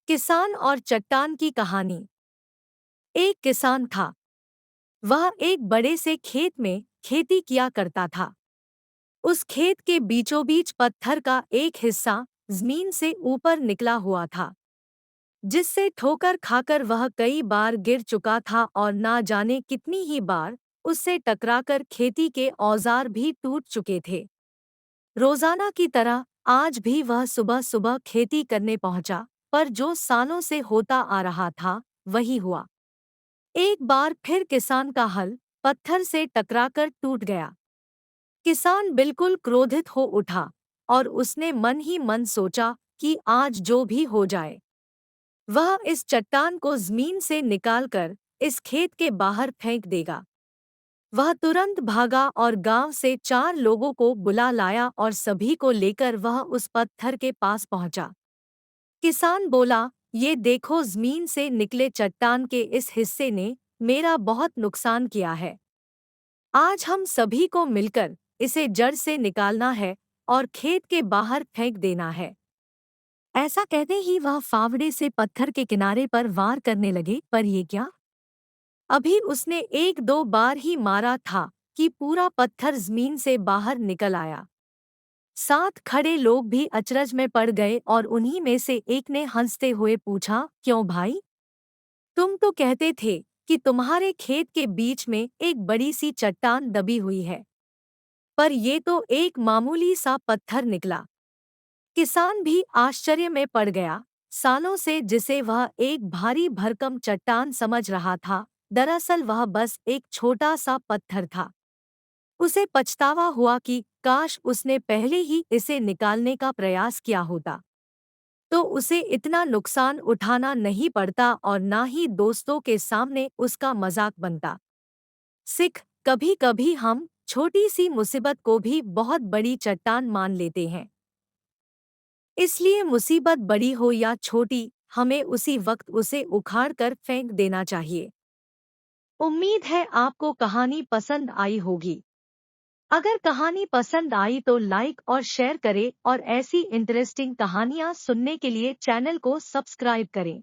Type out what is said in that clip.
किसान और चट्टान की कहानी। एक किसान था। वह एक बड़े से खेत में खेती किया करता था। उस खेत के बीचों बीच पत्थर का एक हिस्सा जमीन से ऊपर निकला हुआ था, जिससे ठोकर खाकर वह कई बार गिर चुका था और ना जाने कितनी ही बार उससे टकराकर खेती के औजार भी टूट चुके थे। रोजाना की तरह आज भी वह सुबह सुबह खेती करने पहुंचा, पर जो सालों से होता आ रहा था वही हुआ। एक बार फिर किसान का हल पत्थर से टकराकर टूट गया। किसान बिल्कुल क्रोधित हो उठा और उसने मन ही मन सोचा कि आज जो भी हो जाए, वह इस चट्टान को जमीन से निकालकर इस खेत के बाहर फेंक देगा। वह तुरंत भागा और गांव से 4 लोगों को बुला लाया और सभी को लेकर वह उस पत्थर के पास पहुंचा। किसान बोला, ये देखो, जमीन से निकले चट्टान के इस हिस्से ने मेरा बहुत नुकसान किया है। आज हम सभी को मिलकर इसे जड़ से निकालना है और खेत के बाहर फेंक देना है। ऐसा कहते ही वह फावड़े से पत्थर के किनारे पर वार करने लगे, पर ये क्या? अभी उसने 1-2 बार ही मारा था कि पूरा पत्थर जमीन से बाहर निकल आया। साथ खड़े लोग भी अचरज में पड़ गए और उन्हीं में से एक ने हंसते हुए पूछा, क्यों भाई? तुम तो कहते थे कि तुम्हारे खेत के बीच में एक बड़ी सी चट्टान दबी हुई है, पर ये तो एक मामूली सा पत्थर निकला। किसान भी आश्चर्य में पड़ गया। सालों से जिसे वह एक भारी भरकम चट्टान समझ रहा था, दरअसल वह बस एक छोटा सा पत्थर था। उसे पछतावा हुआ कि काश उसने पहले ही इसे निकालने का प्रयास किया होता, तो उसे इतना नुकसान उठाना नहीं पड़ता और ना ही दोस्तों के सामने उसका मजाक बनता। कभी कभी हम छोटी सी मुसीबत को भी बहुत बड़ी चट्टान मान लेते हैं। इसलिए मुसीबत बड़ी हो या छोटी, हमें उसी वक्त उसे उखाड़ कर फेंक देना चाहिए। उम्मीद है आपको कहानी पसंद आई होगी। अगर कहानी पसंद आई तो लाइक और शेयर करें और ऐसी इंटरेस्टिंग कहानियाँ सुनने के लिए चैनल को सब्सक्राइब करें।